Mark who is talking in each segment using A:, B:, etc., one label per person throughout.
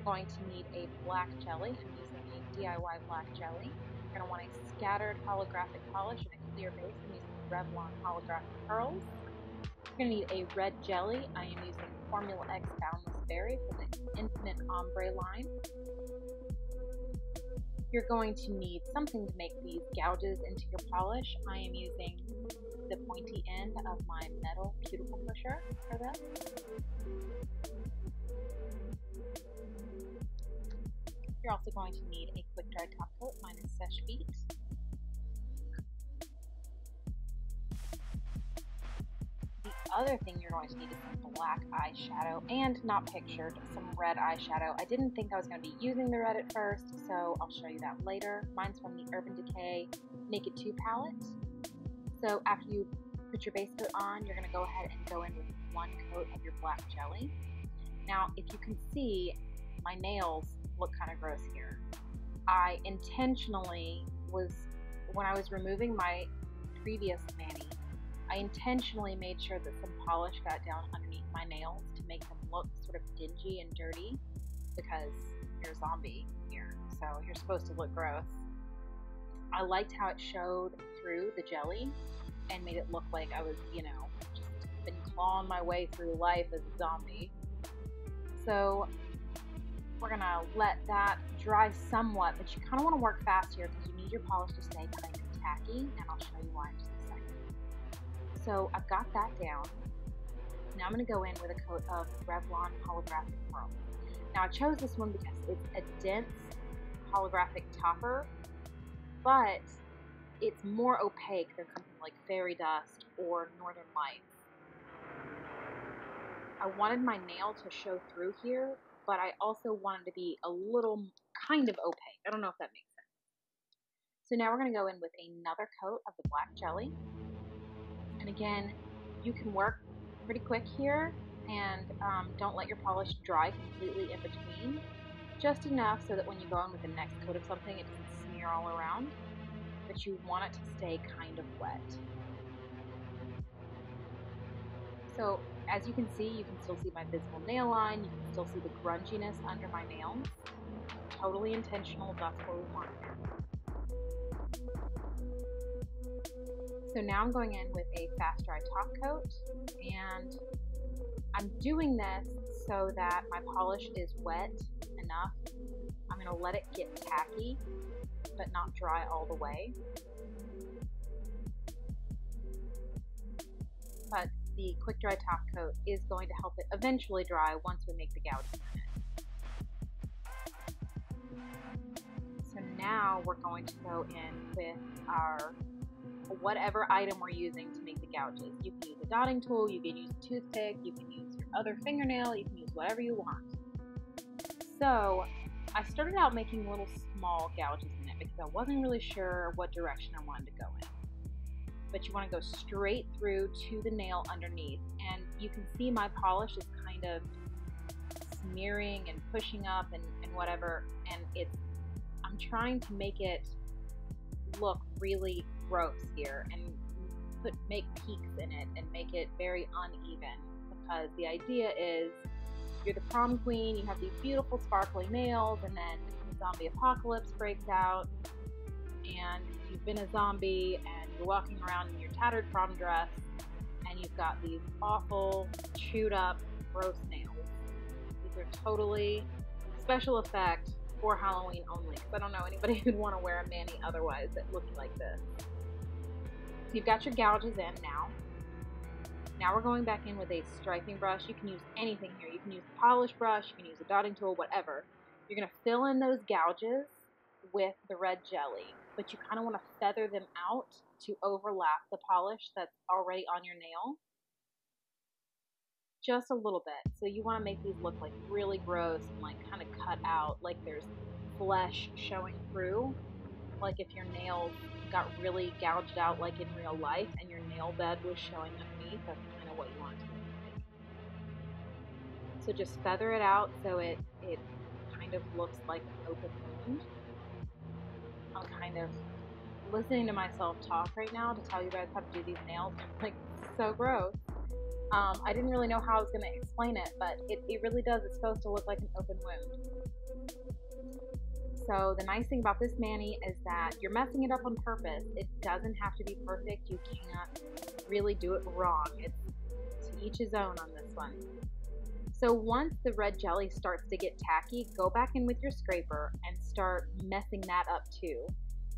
A: you're going to need a black jelly. I'm using a DIY black jelly. You're going to want a scattered holographic polish and a clear base. I'm using Revlon holographic pearls. You're going to need a red jelly. I am using Formula X Boundless Berry from the Infinite Ombre line. You're going to need something to make these gouges into your polish. I am using the pointy end of my metal cuticle pusher for this. You're also going to need a quick dry top coat. Mine is Seche Beat. The other thing you're going to need is some black eyeshadow, and not pictured, some red eyeshadow. I didn't think I was going to be using the red at first, so I'll show you that later. Mine's from the Urban Decay Naked 2 palette. So after you put your base coat on, you're going to go ahead and go in with one coat of your black jelly. Now, if you can see, my nails look kind of gross here. I intentionally when I was removing my previous mani, I intentionally made sure that some polish got down underneath my nails to make them look sort of dingy and dirty, because you're a zombie here, so you're supposed to look gross. I liked how it showed through the jelly and made it look like I was, just been clawing my way through life as a zombie. So we're gonna let that dry somewhat, but you kind of want to work fast here because you need your polish to stay kind of tacky, and I'll show you why in just a second. So I've got that down. Now I'm going to go in with a coat of Revlon holographic pearl. Now I chose this one because it's a dense holographic topper, but it's more opaque than something like Fairy Dust or Northern Lights. I wanted my nail to show through here, but I also wanted to be a little kind of opaque. I don't know if that makes sense. So now we're going to go in with another coat of the black jelly. And again, you can work pretty quick here, and don't let your polish dry completely in between. Just enough so that when you go in with the next coat of something, it doesn't smear all around, but you want it to stay kind of wet. So as you can see, you can still see my visible nail line, you can still see the grunginess under my nails. Totally intentional, that's what we want here. So now I'm going in with a fast dry top coat, and I'm doing this so that my polish is wet enough. I'm going to let it get tacky, but not dry all the way. But the quick dry top coat is going to help it eventually dry once we make the gouges in it. So now we're going to go in with our whatever item we're using to make the gouges. You can use a dotting tool, you can use a toothpick, you can use your other fingernail, you can use whatever you want. So I started out making little small gouges in it because I wasn't really sure what direction I wanted to go in. But you want to go straight through to the nail underneath, and you can see my polish is kind of smearing and pushing up and whatever, and I'm trying to make it look really gross here and make peaks in it and make it very uneven, because the idea is you're the prom queen, you have these beautiful sparkly nails, and then the zombie apocalypse breaks out and you've been a zombie and you're walking around in your tattered prom dress and you've got these awful chewed up gross nails. These are totally special effect for Halloween only, because I don't know anybody who'd want to wear a mani otherwise that looked like this. So you've got your gouges in now. Now we're going back in with a striping brush. You can use anything here. You can use a polish brush, you can use a dotting tool, whatever. You're going to fill in those gouges with the red jelly, but you kind of want to feather them out to overlap the polish that's already on your nail. Just a little bit. So you want to make these look like really gross and like kind of cut out, like there's flesh showing through, like if your nails got really gouged out like in real life and your nail bed was showing underneath. That's kind of what you want it to look like. So just feather it out so it kind of looks like an open wound. I'm kind of listening to myself talk right now to tell you guys how to do these nails. Like, so gross. I didn't really know how I was going to explain it, but it really does. It's supposed to look like an open wound. So the nice thing about this mani is that you're messing it up on purpose. It doesn't have to be perfect. You can't really do it wrong. It's to each his own on this one. So once the red jelly starts to get tacky, go back in with your scraper and start messing that up too,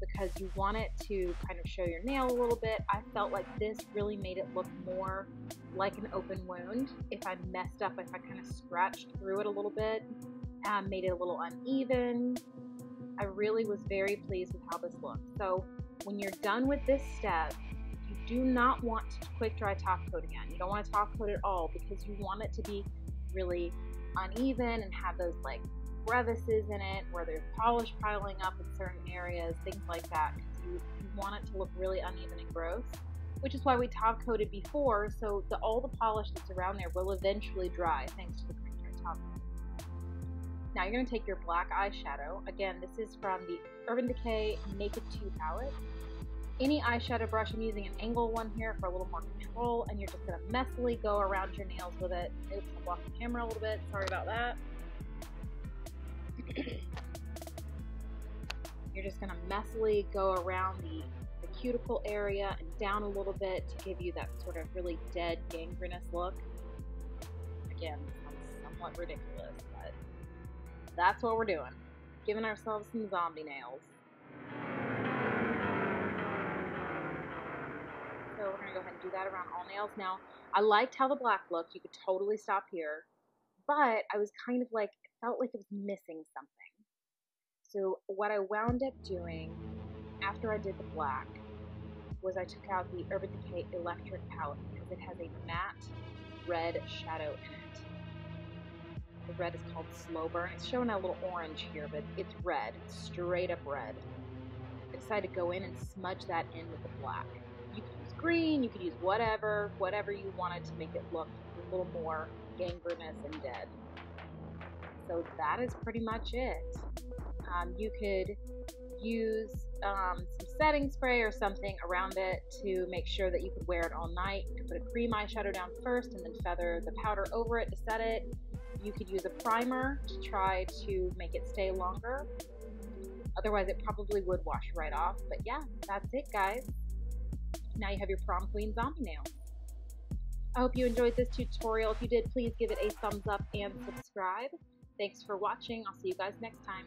A: because you want it to kind of show your nail a little bit. I felt like this really made it look more like an open wound. If I messed up, if I kind of scratched through it a little bit, made it a little uneven, I really was very pleased with how this looked. So when you're done with this step, you do not want to quick dry top coat again. You don't want to top coat at all because you want it to be really uneven and have those like crevices in it where there's polish piling up in certain areas, things like that. You want it to look really uneven and gross, which is why we top coated before, so all the polish that's around there will eventually dry thanks to the quick dry top coat. Now you're going to take your black eyeshadow. Again, this is from the Urban Decay Naked 2 palette. Any eyeshadow brush, I'm using an angle one here for a little more control, and you're just going to messily go around your nails with it. Oops, I blocked the camera a little bit. Sorry about that. You're just going to messily go around the cuticle area and down a little bit to give you that sort of really dead, gangrenous look. Again, this sounds somewhat ridiculous, but that's what we're doing. Giving ourselves some zombie nails. So we're going to go ahead and do that around all nails. Now, I liked how the black looked. You could totally stop here. But I was kind of like, it felt like it was missing something. So what I wound up doing after I did the black was I took out the Urban Decay Electric palette because it has a matte red shadow in it. The red is called Slow Burn. It's showing a little orange here, but it's red. It's straight up red. I decided to go in and smudge that in with the black. You could use green, you could use whatever you wanted to make it look a little more gangrenous and dead. So that is pretty much it. You could use some setting spray or something around it to make sure that you could wear it all night. You could put a cream eyeshadow down first and then feather the powder over it to set it. You could use a primer to try to make it stay longer. Otherwise, it probably would wash right off. But yeah, that's it, guys. Now you have your Prom Queen zombie nails. I hope you enjoyed this tutorial. If you did, please give it a thumbs up and subscribe. Thanks for watching. I'll see you guys next time.